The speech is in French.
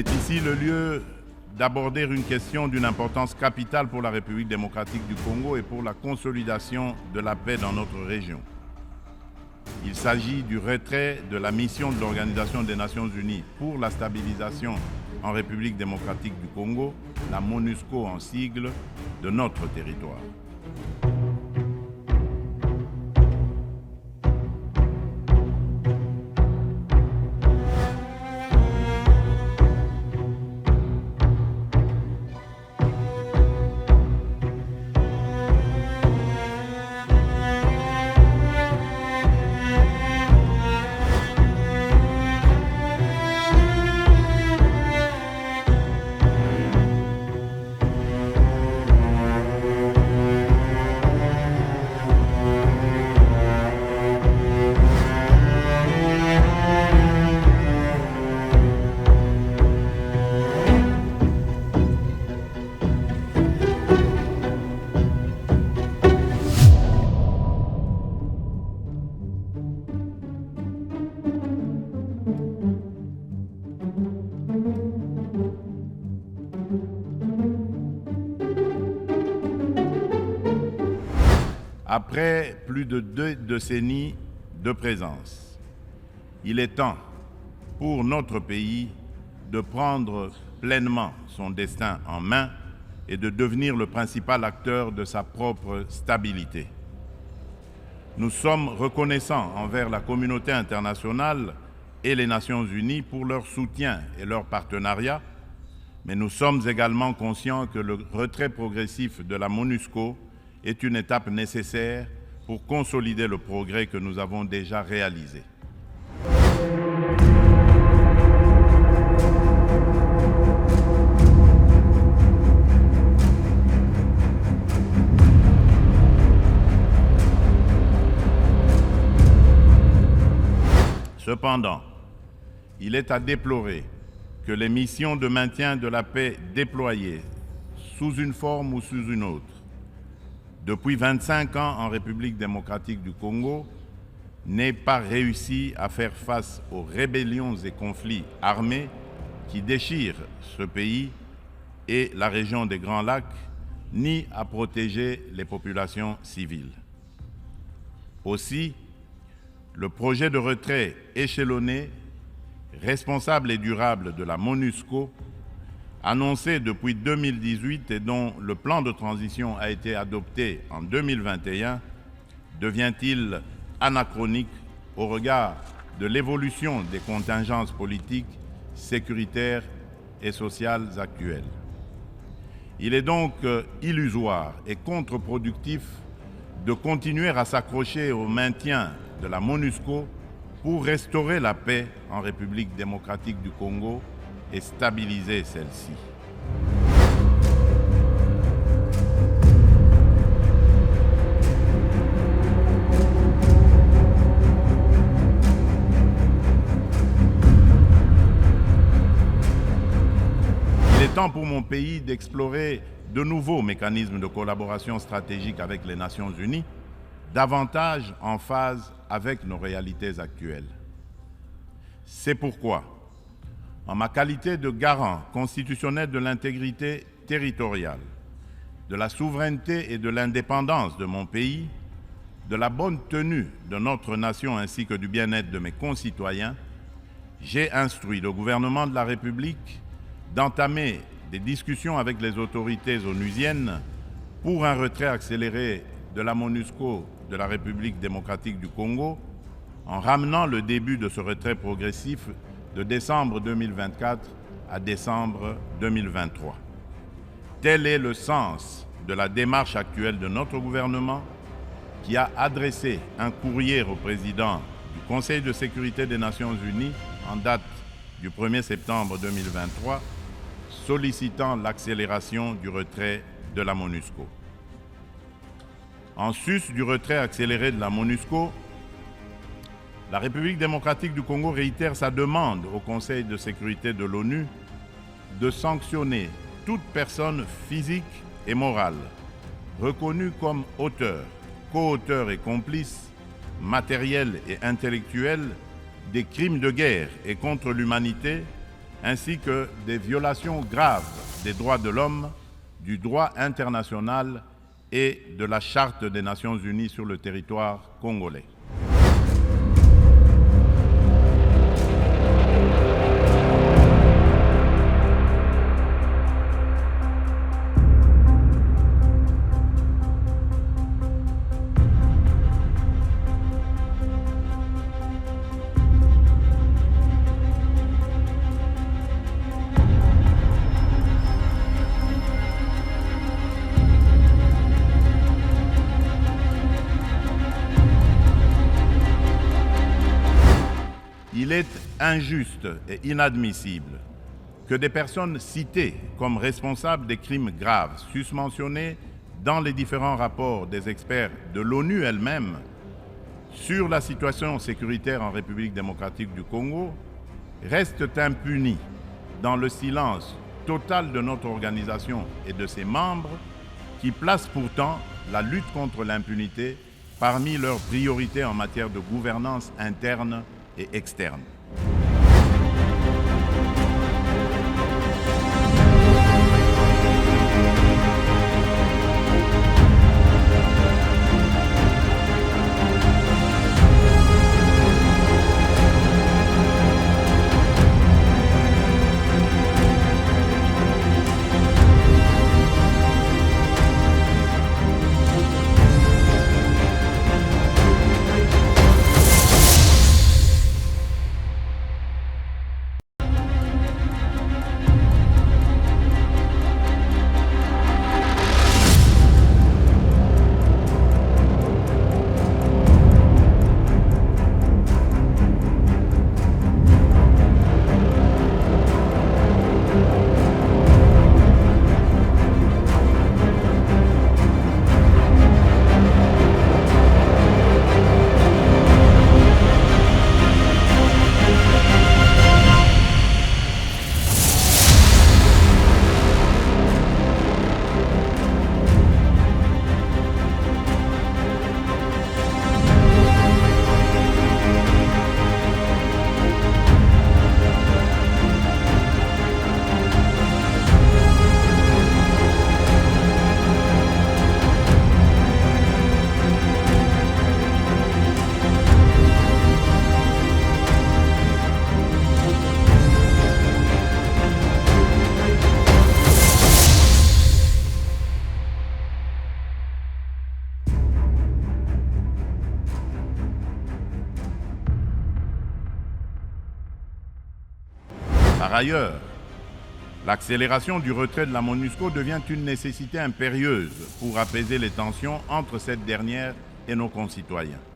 C'est ici le lieu d'aborder une question d'une importance capitale pour la République démocratique du Congo et pour la consolidation de la paix dans notre région. Il s'agit du retrait de la mission de l'Organisation des Nations Unies pour la stabilisation en République démocratique du Congo, la MONUSCO en sigle, de notre territoire. Après plus de 2 décennies de présence, il est temps pour notre pays de prendre pleinement son destin en main et de devenir le principal acteur de sa propre stabilité. Nous sommes reconnaissants envers la communauté internationale et les Nations Unies pour leur soutien et leur partenariat, mais nous sommes également conscients que le retrait progressif de la MONUSCO est une étape nécessaire pour consolider le progrès que nous avons déjà réalisé. Cependant, il est à déplorer que les missions de maintien de la paix déployées, sous une forme ou sous une autre, depuis 25 ans en République démocratique du Congo, n'aient pas réussi à faire face aux rébellions et conflits armés qui déchirent ce pays et la région des Grands Lacs, ni à protéger les populations civiles. Aussi, le projet de retrait échelonné, responsable et durable de la MONUSCO, annoncé depuis 2018 et dont le plan de transition a été adopté en 2021, devient-il anachronique au regard de l'évolution des contingences politiques, sécuritaires et sociales actuelles. Il est donc illusoire et contre-productif de continuer à s'accrocher au maintien de la MONUSCO pour restaurer la paix en République démocratique du Congo et stabiliser celle-ci. Il est temps pour mon pays d'explorer de nouveaux mécanismes de collaboration stratégique avec les Nations Unies, davantage en phase avec nos réalités actuelles. C'est pourquoi, en ma qualité de garant constitutionnel de l'intégrité territoriale, de la souveraineté et de l'indépendance de mon pays, de la bonne tenue de notre nation ainsi que du bien-être de mes concitoyens, j'ai instruit le gouvernement de la République d'entamer des discussions avec les autorités onusiennes pour un retrait accéléré de la MONUSCO de la République démocratique du Congo, en ramenant le début de ce retrait progressif de décembre 2024 à décembre 2023. Tel est le sens de la démarche actuelle de notre gouvernement qui a adressé un courrier au président du Conseil de sécurité des Nations Unies en date du 1er septembre 2023 sollicitant l'accélération du retrait de la MONUSCO. En sus du retrait accéléré de la MONUSCO, la République démocratique du Congo réitère sa demande au Conseil de sécurité de l'ONU de sanctionner toute personne physique et morale reconnue comme auteur, co-auteur et complice, matériel et intellectuel des crimes de guerre et contre l'humanité ainsi que des violations graves des droits de l'homme, du droit international et de la Charte des Nations Unies sur le territoire congolais. Il est injuste et inadmissible que des personnes citées comme responsables des crimes graves susmentionnés dans les différents rapports des experts de l'ONU elle-même sur la situation sécuritaire en République démocratique du Congo restent impunis dans le silence total de notre organisation et de ses membres qui placent pourtant la lutte contre l'impunité parmi leurs priorités en matière de gouvernance interne et externe. Par ailleurs, l'accélération du retrait de la MONUSCO devient une nécessité impérieuse pour apaiser les tensions entre cette dernière et nos concitoyens.